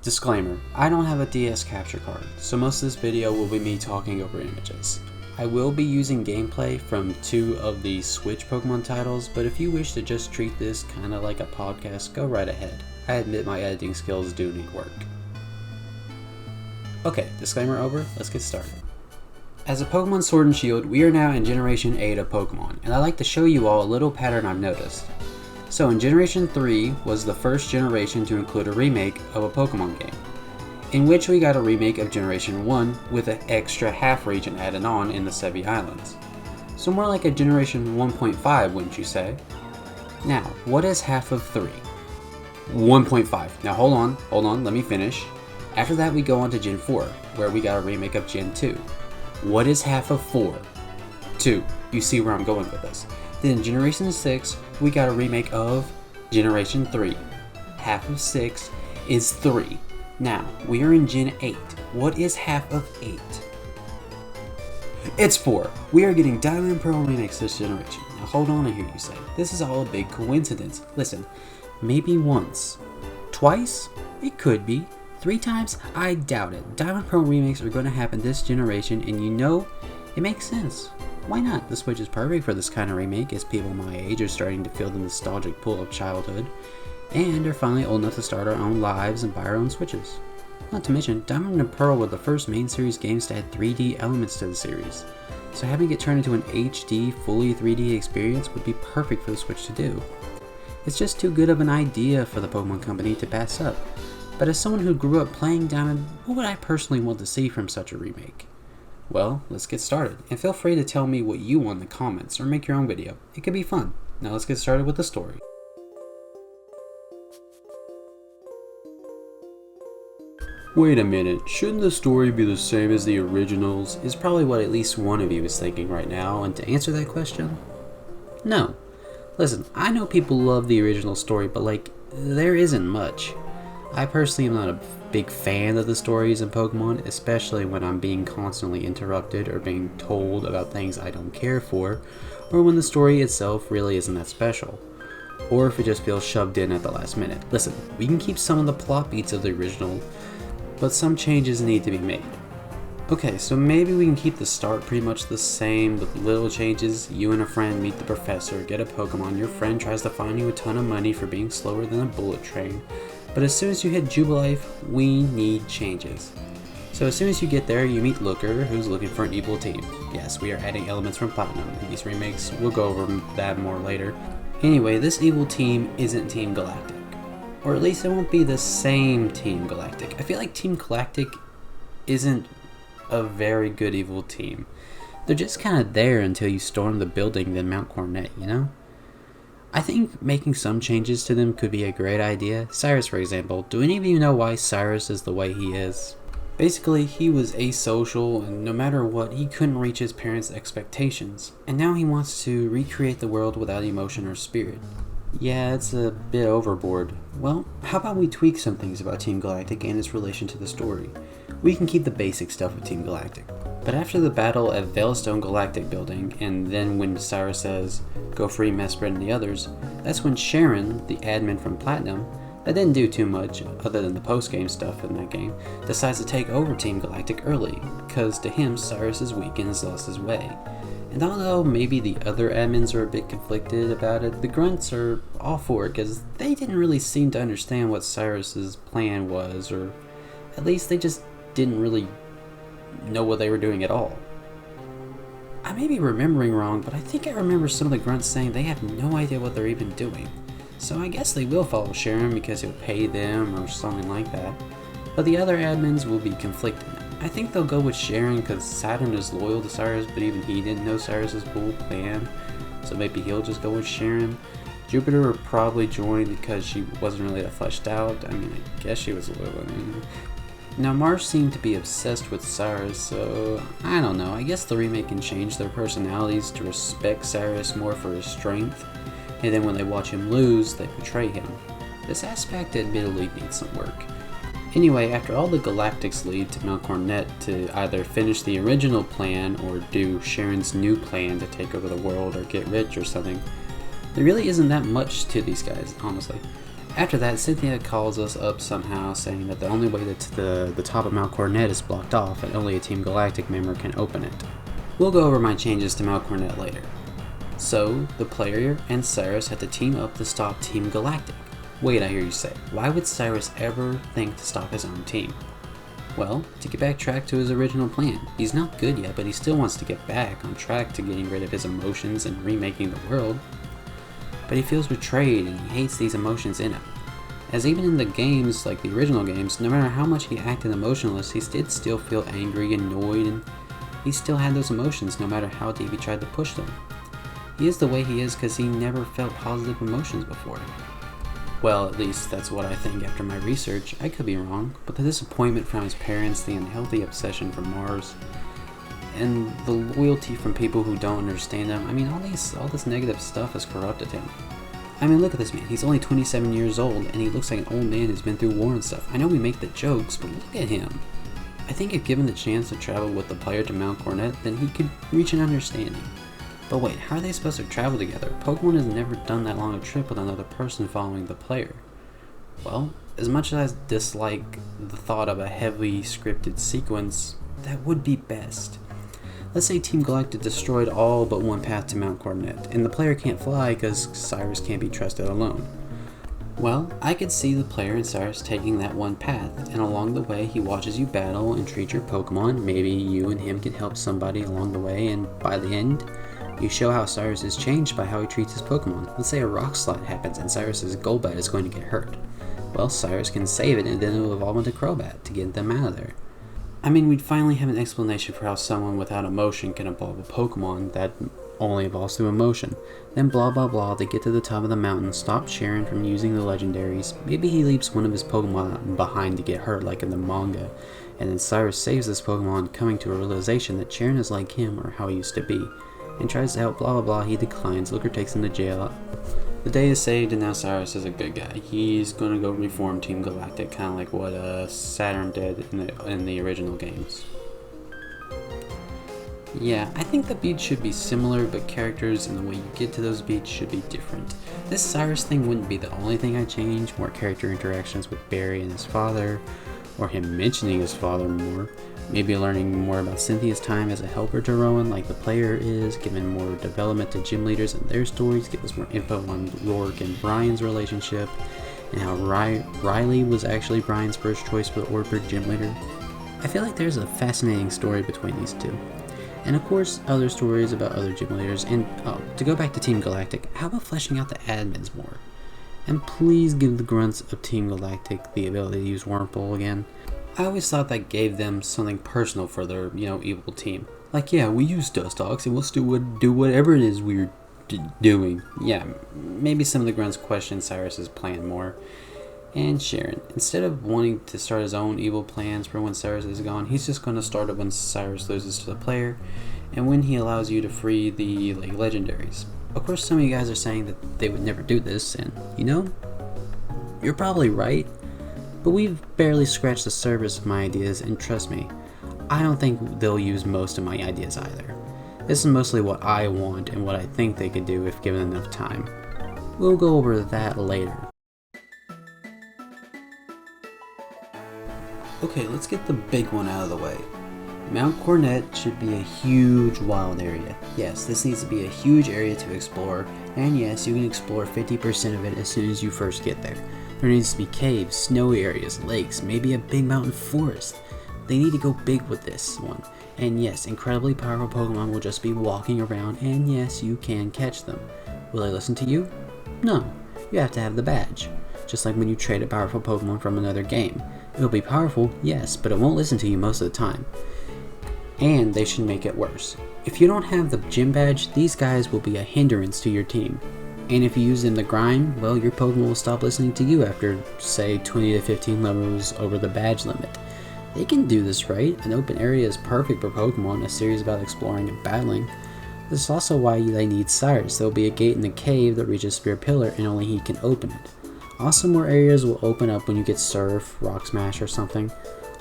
Disclaimer, I don't have a DS capture card, so most of this video will be me talking over images. I will be using gameplay from 2 of the Switch Pokemon titles, but if you wish to just treat this kinda like a podcast, go right ahead. I admit my editing skills do need work. Okay, disclaimer over, let's get started. As a Pokemon Sword and Shield, we are now in Generation 8 of Pokemon, and I'd like to show you all a little pattern I've noticed. So in Generation 3 was the first generation to include a remake of a Pokemon game, in which we got a remake of Generation 1 with an extra half region added on in the Sevi Islands. So more like a Generation 1.5, wouldn't you say? Now, what is half of 3? 1.5. Now hold on, let me finish. After that we go on to Gen 4, where we got a remake of Gen 2. What is half of 4? 2. You see where I'm going with this. Then in Generation 6, we got a remake of Generation 3. Half of 6 is 3. Now, we are in Gen 8. What is half of 8? It's 4. We are getting Diamond and Pearl remakes this generation. Now hold on, I hear you say. This is all a big coincidence. Listen, maybe once. Twice? It could be. 3 times? I doubt it. Diamond and Pearl remakes are going to happen this generation, and you know, it makes sense. Why not? The Switch is perfect for this kind of remake, as people my age are starting to feel the nostalgic pull of childhood, and are finally old enough to start our own lives and buy our own Switches. Not to mention, Diamond and Pearl were the first main series games to add 3D elements to the series, so having it turn into an HD, fully 3D experience would be perfect for the Switch to do. It's just too good of an idea for the Pokemon Company to pass up, but as someone who grew up playing Diamond, what would I personally want to see from such a remake? Well, let's get started, and feel free to tell me what you want in the comments or make your own video. It could be fun. Now let's get started with the story. Wait a minute, shouldn't the story be the same as the originals? Is probably what at least one of you is thinking right now, and to answer that question, no. Listen, I know people love the original story, but there isn't much. I personally am not a big fan of the stories in Pokemon, especially when I'm being constantly interrupted or being told about things I don't care for, or when the story itself really isn't that special, or if it just feels shoved in at the last minute. Listen, we can keep some of the plot beats of the original, but some changes need to be made. Okay, so maybe we can keep the start pretty much the same with little changes. You and a friend meet the professor, get a Pokemon, your friend tries to fine you a ton of money for being slower than a bullet train. But as soon as you hit Jubilife, we need changes. So as soon as you get there, you meet Looker, who's looking for an evil team. Yes, we are adding elements from Platinum in these remakes. We'll go over that more later. Anyway, this evil team isn't Team Galactic. Or at least it won't be the same Team Galactic. I feel like Team Galactic isn't a very good evil team. They're just kind of there until you storm the building then Mount Cornett, you know? I think making some changes to them could be a great idea. Cyrus, for example. Do any of you know why Cyrus is the way he is? Basically, he was asocial, and no matter what, he couldn't reach his parents' expectations. And now he wants to recreate the world without emotion or spirit. Yeah, it's a bit overboard. Well, how about we tweak some things about Team Galactic and its relation to the story? We can keep the basic stuff of Team Galactic. But after the battle at Veilstone Galactic building, and then when Cyrus says, go free Mesprit and the others, that's when Sharon, the admin from Platinum, that didn't do too much other than the post-game stuff in that game, decides to take over Team Galactic early, because to him, Cyrus is weak and has lost his way. And although maybe the other admins are a bit conflicted about it, the Grunts are all for it because they didn't really seem to understand what Cyrus's plan was, or at least they just didn't really know what they were doing at all. I may be remembering wrong, but I think I remember some of the Grunts saying they have no idea what they're even doing. So I guess they will follow Sharon because he'll pay them or something like that. But the other admins will be conflicted. I think they'll go with Sharon because Saturn is loyal to Cyrus, but even he didn't know Cyrus's full plan. So maybe he'll just go with Sharon. Jupiter would probably join because she wasn't really that fleshed out. I mean, I guess she was loyal. Now Marsh seemed to be obsessed with Cyrus, so I don't know, I guess the remake can change their personalities to respect Cyrus more for his strength, and then when they watch him lose, they betray him. This aspect admittedly needs some work. Anyway, after all the Galactics leave to Mount Cornett to either finish the original plan or do Sharon's new plan to take over the world or get rich or something, there really isn't that much to these guys, honestly. After that, Cynthia calls us up somehow, saying that the only way that the top of Mal Cornett is blocked off and only a Team Galactic member can open it. We'll go over my changes to Mal Cornett later. So, the player and Cyrus had to team up to stop Team Galactic. Wait, I hear you say, why would Cyrus ever think to stop his own team? Well, to get back track to his original plan. He's not good yet, but he still wants to get back on track to getting rid of his emotions and remaking the world. But he feels betrayed and he hates these emotions in him. As even in the games, like the original games, no matter how much he acted emotionless, he did still feel angry, annoyed, and he still had those emotions no matter how deep he tried to push them. He is the way he is because he never felt positive emotions before. Well, at least that's what I think after my research. I could be wrong, but the disappointment from his parents, the unhealthy obsession for Mars, and the loyalty from people who don't understand him, I mean, all this negative stuff has corrupted him. I mean, look at this man. He's only 27 years old, and he looks like an old man who's been through war and stuff. I know we make the jokes, but look at him. I think if given the chance to travel with the player to Mal Cornett, then he could reach an understanding. But wait, how are they supposed to travel together? Pokemon has never done that long a trip with another person following the player. Well, as much as I dislike the thought of a heavily scripted sequence, that would be best. Let's say Team Galactic destroyed all but one path to Mount Cornett, and the player can't fly because Cyrus can't be trusted alone. Well, I could see the player and Cyrus taking that one path, and along the way he watches you battle and treat your Pokemon. Maybe you and him can help somebody along the way, and by the end, you show how Cyrus is changed by how he treats his Pokemon. Let's say a rock slide happens and Cyrus's Golbat is going to get hurt. Well, Cyrus can save it and then it will evolve into Crobat to get them out of there. I mean, we'd finally have an explanation for how someone without emotion can evolve a Pokemon that only evolves through emotion. Then blah blah blah, they get to the top of the mountain, stop Sharon from using the legendaries. Maybe he leaves one of his Pokemon behind to get hurt like in the manga. And then Cyrus saves this Pokemon, coming to a realization that Sharon is like him or how he used to be. And tries to help, blah blah blah, he declines, Looker takes him to jail. The day is saved and now Cyrus is a good guy. He's gonna go reform Team Galactic, kind of like what Saturn did in the original games. Yeah, I think the beats should be similar, but characters and the way you get to those beats should be different. This Cyrus thing wouldn't be the only thing I change, more character interactions with Barry and his father, or him mentioning his father more. Maybe learning more about Cynthia's time as a helper to Rowan like the player is, giving more development to gym leaders and their stories, give us more info on Rourke and Brian's relationship, and how Riley was actually Brian's first choice for the Ortberg gym leader. I feel like there's a fascinating story between these two. And of course, other stories about other gym leaders, and to go back to Team Galactic, how about fleshing out the admins more? And please give the grunts of Team Galactic the ability to use Wurmple again. I always thought that gave them something personal for their, evil team. Like, yeah, we use Dustox and we'll do whatever it is we're doing. Yeah, maybe some of the grunts question Cyrus's plan more. And Sharon, instead of wanting to start his own evil plans for when Cyrus is gone, he's just going to start it when Cyrus loses to the player, and when he allows you to free the legendaries. Of course, some of you guys are saying that they would never do this, and you're probably right. But we've barely scratched the surface of my ideas, and trust me, I don't think they'll use most of my ideas either. This is mostly what I want and what I think they could do if given enough time. We'll go over that later. Okay, let's get the big one out of the way. Mount Cornett should be a huge wild area. Yes, this needs to be a huge area to explore, and yes, you can explore 50% of it as soon as you first get there. There needs to be caves, snowy areas, lakes, maybe a big mountain forest. They need to go big with this one. And yes, incredibly powerful Pokemon will just be walking around, and yes, you can catch them. Will they listen to you? No. You have to have the badge. Just like when you trade a powerful Pokemon from another game. It'll be powerful, yes, but it won't listen to you most of the time. And they should make it worse. If you don't have the gym badge, these guys will be a hindrance to your team. And if you use them to grind, well, your Pokemon will stop listening to you after, say, 20 to 15 levels over the badge limit. They can do this right. An open area is perfect for Pokemon, a series about exploring and battling. This is also why they need Cyrus. There will be a gate in the cave that reaches Spear Pillar, and only he can open it. Also, more areas will open up when you get Surf, Rock Smash, or something.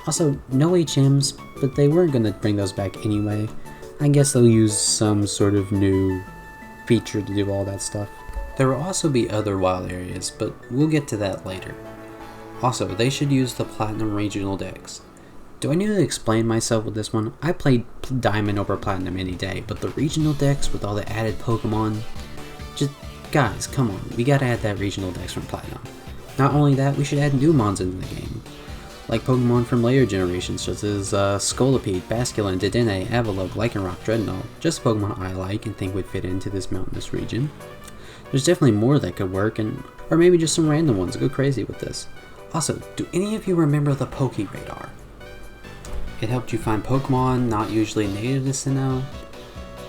Also, no HMs, but they weren't going to bring those back anyway. I guess they'll use some sort of new feature to do all that stuff. There will also be other wild areas, but we'll get to that later. Also, they should use the Platinum Regional Dex. Do I need to explain myself with this one? I played Diamond over Platinum any day, but the Regional Dex with all the added Pokemon, just, guys, come on, we gotta add that Regional Dex from Platinum. Not only that, we should add new mons into the game, like Pokemon from later generations such as Scolipede, Basculin, Dedenne, Avalok, Lycanroc, Dreadnought, just Pokemon I like and think would fit into this mountainous region. There's definitely more that could work, or maybe just some random ones. Go crazy with this. Also, do any of you remember the Poke Radar? It helped you find Pokemon not usually native to Sinnoh.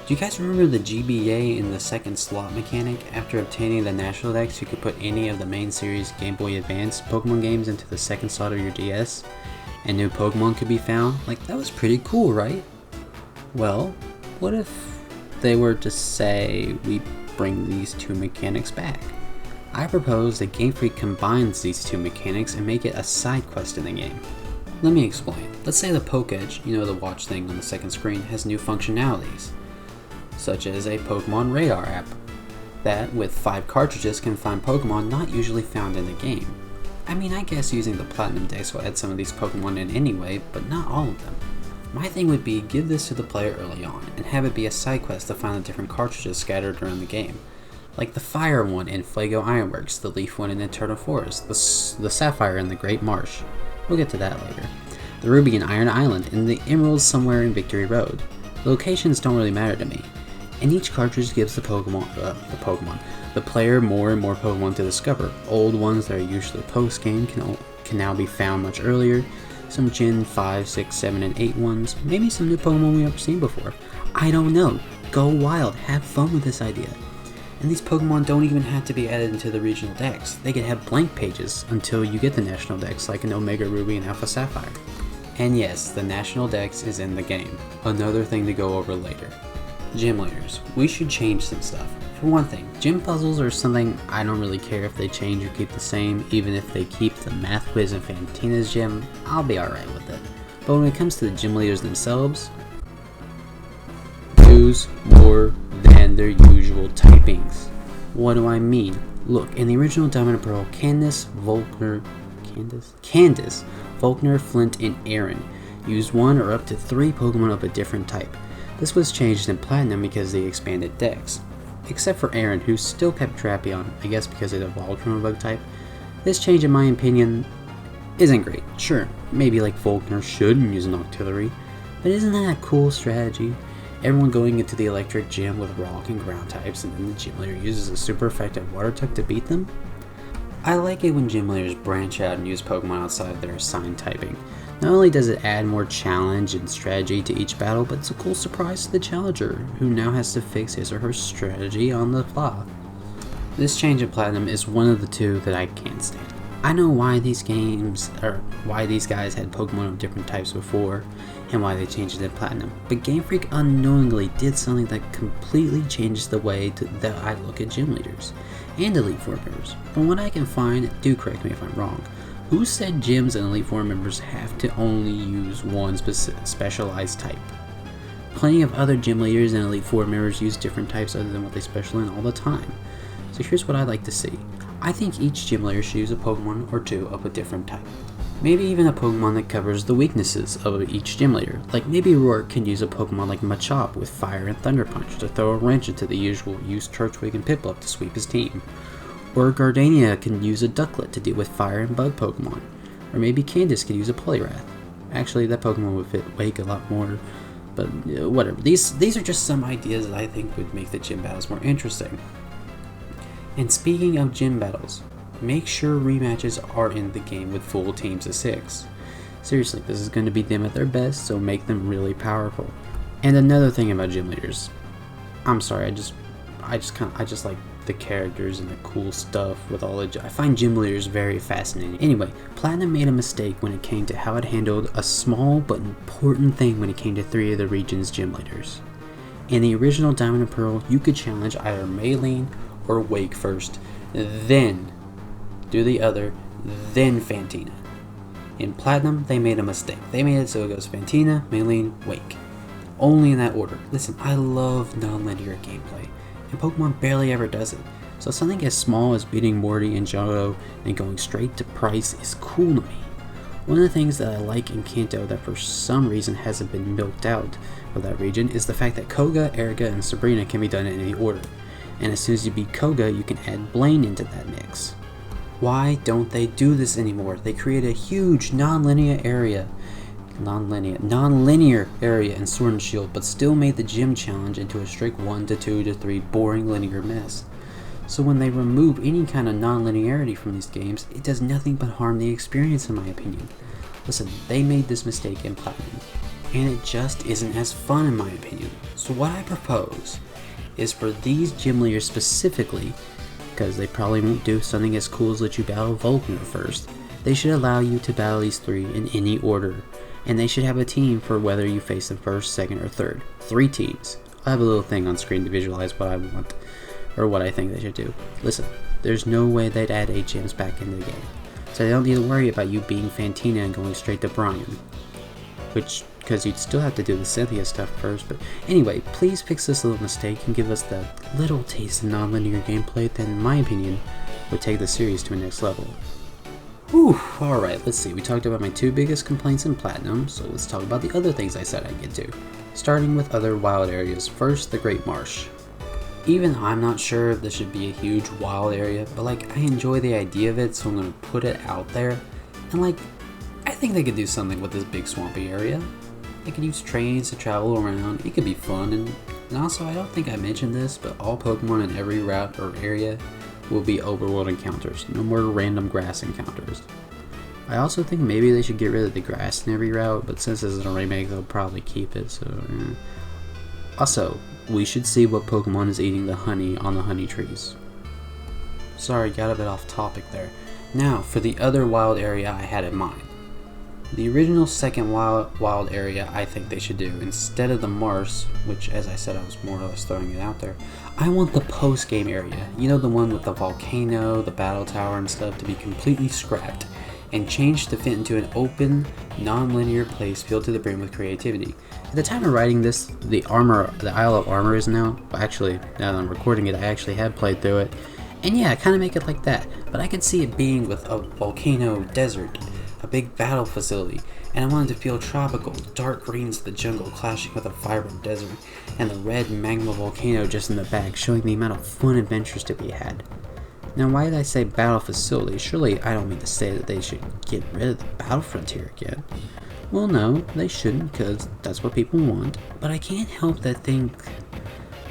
Do you guys remember the GBA in the second slot mechanic? After obtaining the National Dex, you could put any of the main series Game Boy Advance Pokemon games into the second slot of your DS, and new Pokemon could be found? Like, that was pretty cool, right? Well, what if they were to say we bring these two mechanics back? I propose that Game Freak combines these two mechanics and make it a side quest in the game. Let me explain. Let's say the Pokédge, you know, the watch thing on the second screen, has new functionalities, such as a Pokemon Radar app that, with 5 cartridges, can find Pokemon not usually found in the game. I mean, I guess using the Platinum Dex will add some of these Pokemon in anyway, but not all of them. My thing would be give this to the player early on, and have it be a side quest to find the different cartridges scattered around the game. Like the Fire one in Flago Ironworks, the Leaf one in Eternal Forest, the Sapphire in the Great Marsh. We'll get to that later. The Ruby in Iron Island, and the Emeralds somewhere in Victory Road. The locations don't really matter to me, and each cartridge gives the player more and more Pokemon to discover. Old ones that are usually post-game can now be found much earlier. Some Gen 5, 6, 7, and 8 ones. Maybe some new Pokemon we've never seen before. I don't know. Go wild. Have fun with this idea. And these Pokemon don't even have to be added into the regional Dex. They could have blank pages until you get the National Dex, like an Omega Ruby and Alpha Sapphire. And yes, the National Dex is in the game. Another thing to go over later. Gym leaders. We should change some stuff. For one thing, gym puzzles are something I don't really care if they change or keep the same. Even if they keep the Math Quiz and Fantina's gym, I'll be alright with it. But when it comes to the gym leaders themselves, use more than their usual typings. What do I mean? Look, in the original Diamond and Pearl, Candace, Volkner, Flint, and Aaron used 1 or up to 3 Pokemon of a different type. This was changed in Platinum because they expanded Dex. Except for Aaron, who still kept Drapion, I guess because it evolved from a bug type. This change, in my opinion, isn't great. Sure, maybe like Volkner should use an Octillery, but isn't that a cool strategy? Everyone going into the electric gym with rock and ground types, and then the gym leader uses a super effective water type to beat them? I like it when gym leaders branch out and use Pokemon outside their assigned typing. Not only does it add more challenge and strategy to each battle, but it's a cool surprise to the challenger, who now has to fix his or her strategy on the fly. This change in Platinum is one of the two that I can't stand. I know why these guys had Pokemon of different types before, and why they changed it in Platinum, but Game Freak unknowingly did something that completely changes the way that I look at gym leaders and Elite Four members. From what I can find, do correct me if I'm wrong, who said gyms and Elite Four members have to only use one specialized type? Plenty of other gym leaders and Elite Four members use different types other than what they special in all the time. So here's what I'd like to see. I think each gym leader should use a Pokemon or 2 of a different type. Maybe even a Pokemon that covers the weaknesses of each gym leader. Like maybe Rourke can use a Pokemon like Machop with Fire and Thunder Punch to throw a wrench into the usual, use Turtwig and Piplup to sweep his team. Or Gardenia can use a Ducklet to deal with Fire and Bug Pokemon. Or maybe Candace could use a Poliwrath. Actually, that Pokemon would fit Wake a lot more, but whatever. These are just some ideas that I think would make the gym battles more interesting. And speaking of gym battles, make sure rematches are in the game with full teams of 6. Seriously, this is going to be them at their best, so make them really powerful. And another thing about gym leaders, I'm sorry, I just like the characters and the cool stuff with all the. I find gym leaders very fascinating. Anyway, Platinum made a mistake when it came to how it handled a small but important thing when it came to 3 of the region's gym leaders. In the original Diamond and Pearl, you could challenge either Maylene or Wake first, then do the other, then Fantina. In Platinum, they made a mistake. They made it so it goes Fantina, Maylene, Wake. Only in that order. Listen, I love non-linear gameplay, and Pokemon barely ever does it. So something as small as beating Morty and Johto and going straight to price is cool to me. One of the things that I like in Kanto that for some reason hasn't been milked out of that region is the fact that Koga, Erica, and Sabrina can be done in any order. And as soon as you beat Koga, you can add Blaine into that mix. Why don't they do this anymore? They create a huge non-linear area in Sword and Shield, but still made the gym challenge into a strict 1 to 2 to 3 boring linear mess. So when they remove any kind of non-linearity from these games, it does nothing but harm the experience in my opinion. Listen, they made this mistake in Platinum, and it just isn't as fun in my opinion. So what I propose is for these gym leaders specifically, because they probably won't do something as cool as let you battle Vulcan first, they should allow you to battle these 3 in any order. And they should have a team for whether you face them first, second, or third. 3 teams. I have a little thing on screen to visualize what I want, or what I think they should do. Listen, there's no way they'd add 8 gyms back into the game. So they don't need to worry about you being Fantina and going straight to Brian. Because you'd still have to do the Cynthia stuff first. But anyway, please fix this little mistake and give us that little taste of non-linear gameplay that, in my opinion, would take the series to a next level. Whew, alright, let's see. We talked about my 2 biggest complaints in Platinum, so let's talk about the other things I said I'd get to. Starting with other wild areas. First, the Great Marsh. Even I'm not sure if this should be a huge wild area, but I enjoy the idea of it, so I'm gonna put it out there. And I think they could do something with this big swampy area. They could use trains to travel around. It could be fun, and also I don't think I mentioned this, but all Pokemon in every route or area will be overworld encounters, no more random grass encounters. I also think maybe they should get rid of the grass in every route, but since this is a remake, they'll probably keep it, so Also, we should see what Pokemon is eating the honey on the honey trees. Sorry, got a bit off topic there. Now, for the other wild area I had in mind. The original second wild area I think they should do, instead of the Marsh, which as I said I was more or less throwing it out there, I want the post-game area, you know, the one with the volcano, the battle tower and stuff, to be completely scrapped and changed to fit into an open, non-linear place filled to the brim with creativity. At the time of writing this, the Isle of Armor is now, actually, now that I'm recording it, I actually have played through it, and yeah, kind of make it like that, but I could see it being with a volcano desert, a big battle facility, and I wanted to feel tropical, dark greens of the jungle clashing with a vibrant desert, and the red magma volcano just in the back, showing the amount of fun adventures to be had. Now, why did I say battle facility? Surely I don't mean to say that they should get rid of the battle frontier again. Well, no, they shouldn't, because that's what people want, but I can't help but think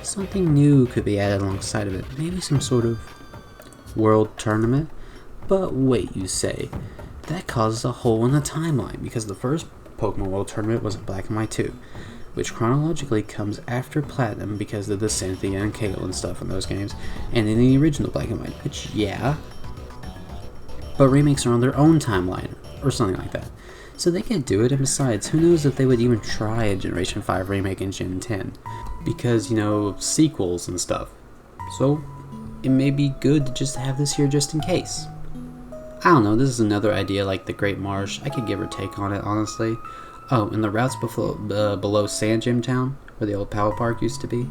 something new could be added alongside of it. Maybe some sort of world tournament? But wait, you say. That causes a hole in the timeline, because the first Pokemon World Tournament was in Black and White 2, which chronologically comes after Platinum because of the Cynthia and Kale and stuff in those games, and in the original Black and White, which, yeah, but remakes are on their own timeline, or something like that. So they could do it, and besides, who knows if they would even try a Generation 5 remake in Gen 10, because, you know, sequels and stuff. So, it may be good to just have this here just in case. I don't know, this is another idea like the Great Marsh. I could give or take on it, honestly. Oh, and the routes below Sand Gym Town, where the old Power Park used to be,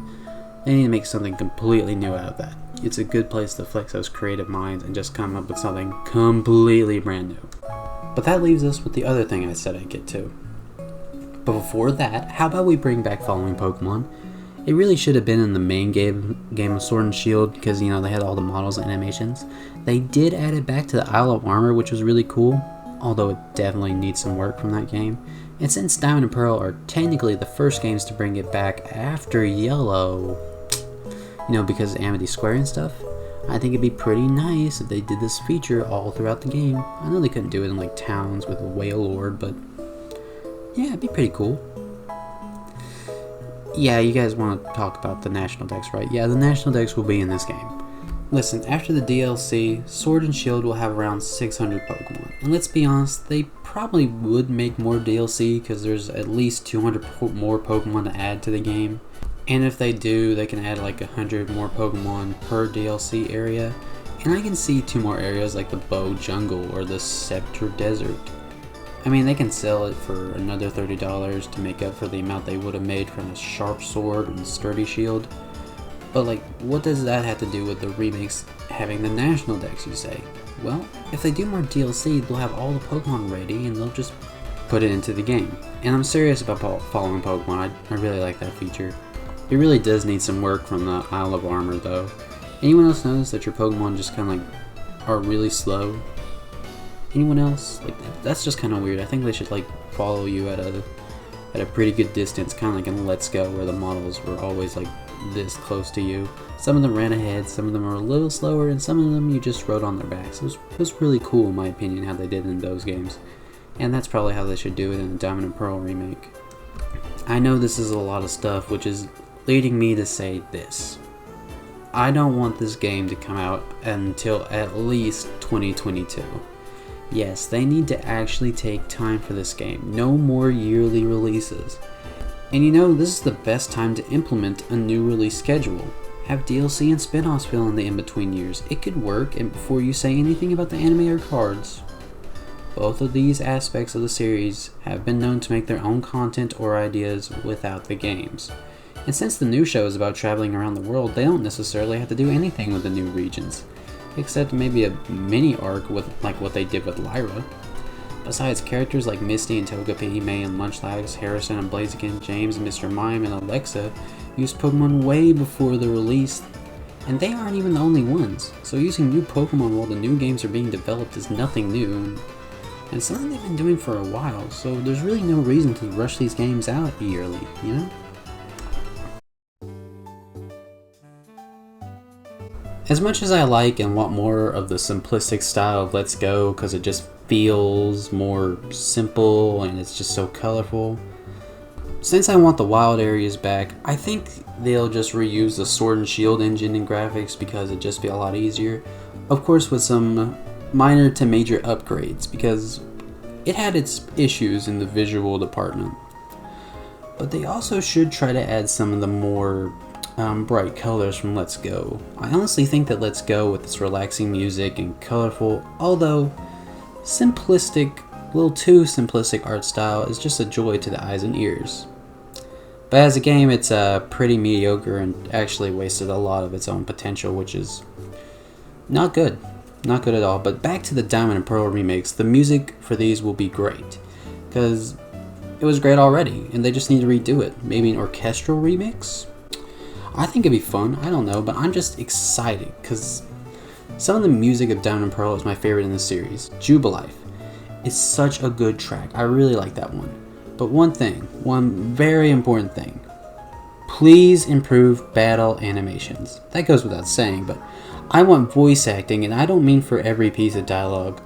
they need to make something completely new out of that. It's a good place to flex those creative minds and just come up with something completely brand new. But that leaves us with the other thing I said I'd get to. But before that, how about we bring back following Pokemon? It really should have been in the main game of Sword and Shield, because, you know, they had all the models and animations. They did add it back to the Isle of Armor, which was really cool, although it definitely needs some work from that game. And since Diamond and Pearl are technically the first games to bring it back after Yellow, you know, because of Amity Square and stuff, I think it'd be pretty nice if they did this feature all throughout the game. I know they couldn't do it in like towns with a Whale Lord, but yeah, it'd be pretty cool. Yeah, you guys want to talk about the National Dex, right? Yeah, the National Dex will be in this game. Listen, after the DLC, Sword and Shield will have around 600 Pokemon. And let's be honest, they probably would make more DLC because there's at least 200 more Pokemon to add to the game. And if they do, they can add like 100 more Pokemon per DLC area. And I can see 2 more areas like the Bow Jungle or the Scepter Desert. I mean, they can sell it for another $30 to make up for the amount they would have made from a Sharp Sword and Sturdy Shield. But like, what does that have to do with the remakes having the national decks, you say? Well, if they do more DLC, they'll have all the Pokemon ready and they'll just put it into the game. And I'm serious about following Pokemon. I really like that feature. It really does need some work from the Isle of Armor though. Anyone else notice that your Pokemon just kind of like are really slow? Anyone else? Like, that's just kind of weird. I think they should like follow you at a pretty good distance, kind of like in Let's Go, where the models were always like this close to you. Some of them ran ahead, some of them were a little slower, and some of them you just rode on their backs. It was really cool in my opinion how they did in those games. And that's probably how they should do it in the Diamond and Pearl remake. I know this is a lot of stuff, which is leading me to say this. I don't want this game to come out until at least 2022. Yes, they need to actually take time for this game. No more yearly releases. And you know, this is the best time to implement a new release schedule. Have DLC and spin-offs fill in the in-between years. It could work, and before you say anything about the anime or cards, both of these aspects of the series have been known to make their own content or ideas without the games. And since the new show is about traveling around the world, they don't necessarily have to do anything with the new regions, except maybe a mini arc with like what they did with Lyra. Besides, characters like Misty and Togepi, May and Munchlax, Harrison and Blaziken, James, Mr. Mime, and Alexa used Pokemon way before the release, and they aren't even the only ones. So using new Pokemon while the new games are being developed is nothing new, and something they've been doing for a while, so there's really no reason to rush these games out yearly, you know? As much as I like and want more of the simplistic style of Let's Go because it just feels more simple and it's just so colorful, since I want the wild areas back, I think they'll just reuse the Sword and Shield engine and graphics because it'd just be a lot easier. Of course with some minor to major upgrades because it had its issues in the visual department. But they also should try to add some of the more bright colors from Let's Go. I honestly think that Let's Go with its relaxing music and colorful, although simplistic, a little too simplistic art style is just a joy to the eyes and ears. But as a game, it's pretty mediocre and actually wasted a lot of its own potential, which is not good. Not good at all. But back to the Diamond and Pearl remakes, the music for these will be great, because it was great already, and they just need to redo it. Maybe an orchestral remix? I think it'd be fun, I don't know, but I'm just excited, because some of the music of Diamond and Pearl is my favorite in the series. Jubilife is such a good track, I really like that one. But one very important thing, please improve battle animations. That goes without saying, but I want voice acting, and I don't mean for every piece of dialogue,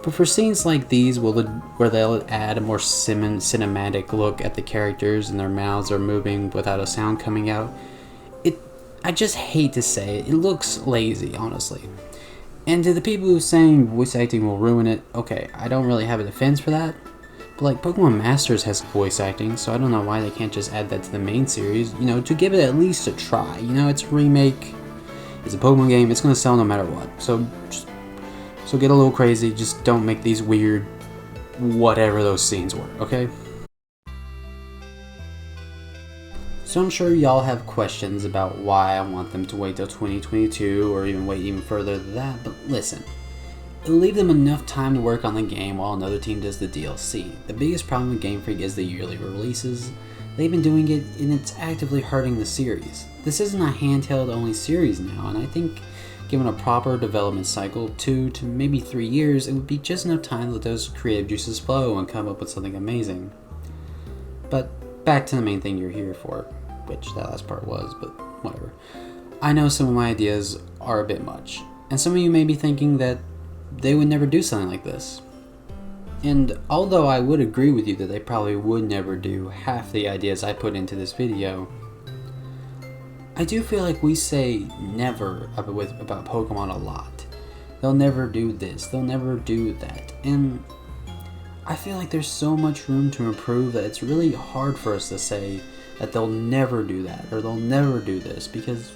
but for scenes like these where they'll add a more cinematic look at the characters and their mouths are moving without a sound coming out. I just hate to say it, it looks lazy, honestly. And to the people who are saying voice acting will ruin it, okay, I don't really have a defense for that. But like, Pokemon Masters has voice acting, so I don't know why they can't just add that to the main series, you know, to give it at least a try. You know, it's a remake, it's a Pokemon game, it's gonna sell no matter what. So get a little crazy, just don't make these weird, whatever those scenes were, okay? So I'm sure y'all have questions about why I want them to wait till 2022 or even wait even further than that, but listen. It'll leave them enough time to work on the game while another team does the DLC. The biggest problem with Game Freak is the yearly releases. They've been doing it and it's actively hurting the series. This isn't a handheld only series now, and I think given a proper development cycle, 2 to maybe 3 years, it would be just enough time to let those creative juices flow and come up with something amazing. But back to the main thing you're here for, which that last part was, but whatever. I know some of my ideas are a bit much, and some of you may be thinking that they would never do something like this. And although I would agree with you that they probably would never do half the ideas I put into this video, I do feel like we say never about Pokemon a lot. They'll never do this, they'll never do that, and I feel like there's so much room to improve that it's really hard for us to say that they'll never do that or they'll never do this, because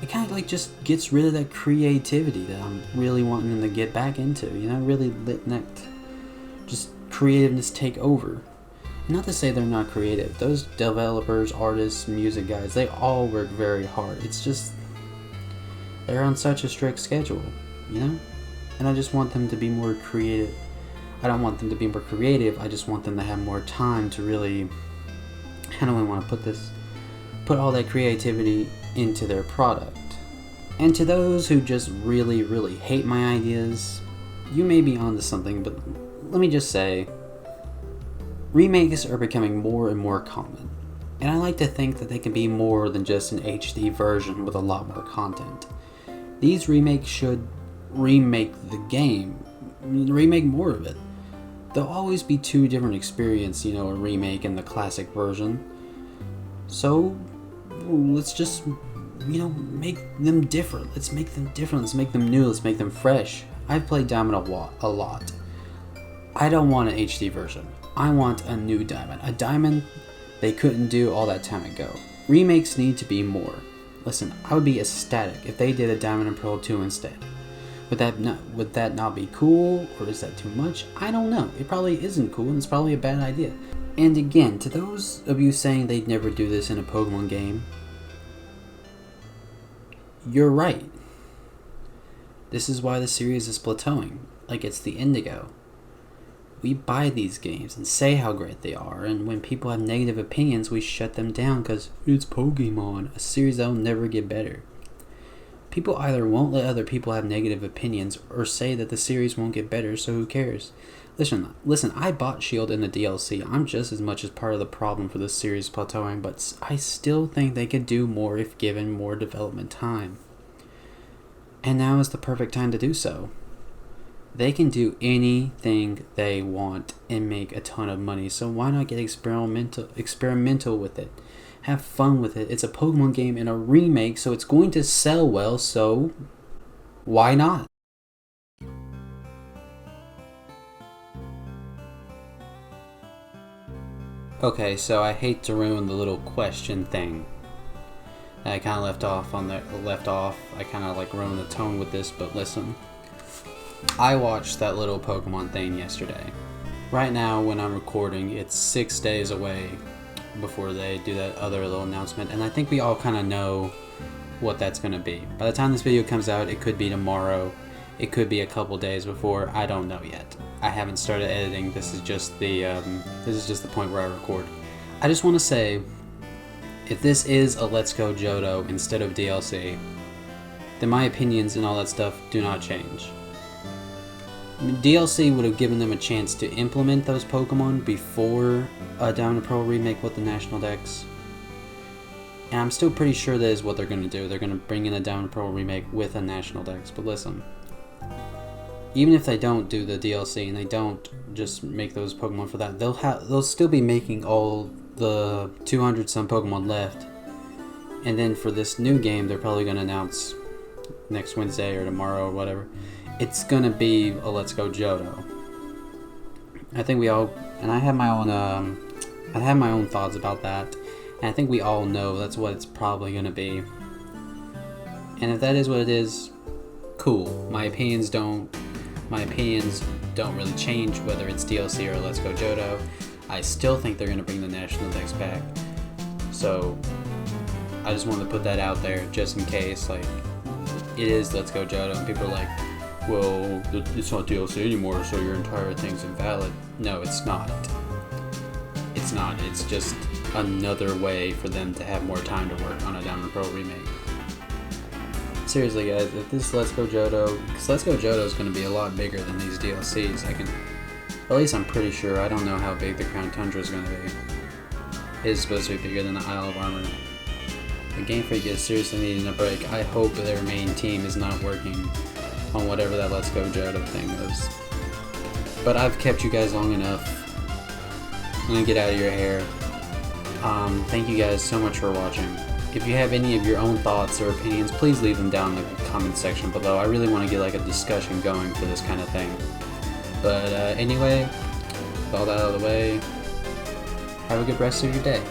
it kind of like just gets rid of that creativity that I'm really wanting them to get back into, you know, really letting that just creativeness take over. Not to say they're not creative. Those developers, artists, music guys, they all work very hard. It's just they're on such a strict schedule, you know? And I just want them to be more creative. I don't want them to be more creative, I just want them to have more time to really, how do I want to put this? Put all that creativity into their product. And to those who just really, really hate my ideas, you may be onto something, but let me just say, remakes are becoming more and more common, and I like to think that they can be more than just an HD version with a lot more content. These remakes should remake the game, remake more of it. There'll always be two different experiences, a remake and the classic version. So let's just, make them different. Let's make them different. Let's make them new. Let's make them fresh. I've played Diamond a lot. I don't want an HD version. I want a new Diamond. A Diamond they couldn't do all that time ago. Remakes need to be more. Listen, I would be ecstatic if they did a Diamond and Pearl 2 instead. Would that not be cool, or is that too much? I don't know. It probably isn't cool, and it's probably a bad idea. And again, to those of you saying they'd never do this in a Pokemon game, you're right. This is why the series is plateauing, like it's the Indigo. We buy these games and say how great they are, and when people have negative opinions, we shut them down because it's Pokemon, a series that'll never get better. People either won't let other people have negative opinions or say that the series won't get better, so who cares? Listen, I bought Shield in the DLC. I'm just as much as part of the problem for this series plateauing, but I still think they could do more if given more development time. And now is the perfect time to do so. They can do anything they want and make a ton of money, so why not get experimental with it? Have fun with it. It's a Pokemon game and a remake, so it's going to sell well, so why not? Okay, so I hate to ruin the little question thing that I kind of left off. I kind of ruined the tone with this, but listen. I watched that little Pokemon thing yesterday. Right now, when I'm recording, it's 6 days away before they do that other little announcement, and I think we all kind of know what that's going to be. By the time this video comes out, it could be tomorrow, it could be a couple days before, I don't know yet. I haven't started editing. This is just the point where I record. I just want to say, if this is a Let's Go Johto instead of DLC, then my opinions and all that stuff do not change. DLC would have given them a chance to implement those Pokemon before a Diamond and Pearl remake with the National Dex. And I'm still pretty sure that is what they're going to do. They're going to bring in a Diamond and Pearl remake with a National Dex. But listen, even if they don't do the DLC and they don't just make those Pokemon for that, they'll still be making all the 200 some Pokemon left. And then for this new game, they're probably going to announce next Wednesday or tomorrow or whatever. It's gonna be a Let's Go Johto. I think we all, and I have my own thoughts about that, and I think we all know that's what it's probably gonna be. And if that is what it is, cool. My opinions don't really change whether it's DLC or Let's Go Johto. I still think they're gonna bring the National Dex back. So I just wanted to put that out there just in case, it is Let's Go Johto, and people are like, well, it's not DLC anymore, so your entire thing's invalid. No, it's not. It's not. It's just another way for them to have more time to work on a Diamond and Pearl remake. Seriously, guys, if this Let's Go Johto, because Let's Go Johto is going to be a lot bigger than these DLCs, at least I'm pretty sure, I don't know how big the Crown Tundra is going to be. It is supposed to be bigger than the Isle of Armor. The Game Freak is seriously needing a break. I hope their main team is not working on whatever that Let's Go Johto thing is. But I've kept you guys long enough. I'm gonna get out of your hair. Thank you guys so much for watching. If you have any of your own thoughts or opinions, please leave them down in the comment section below. I really want to get a discussion going for this kind of thing. But anyway, with all that out of the way, have a good rest of your day.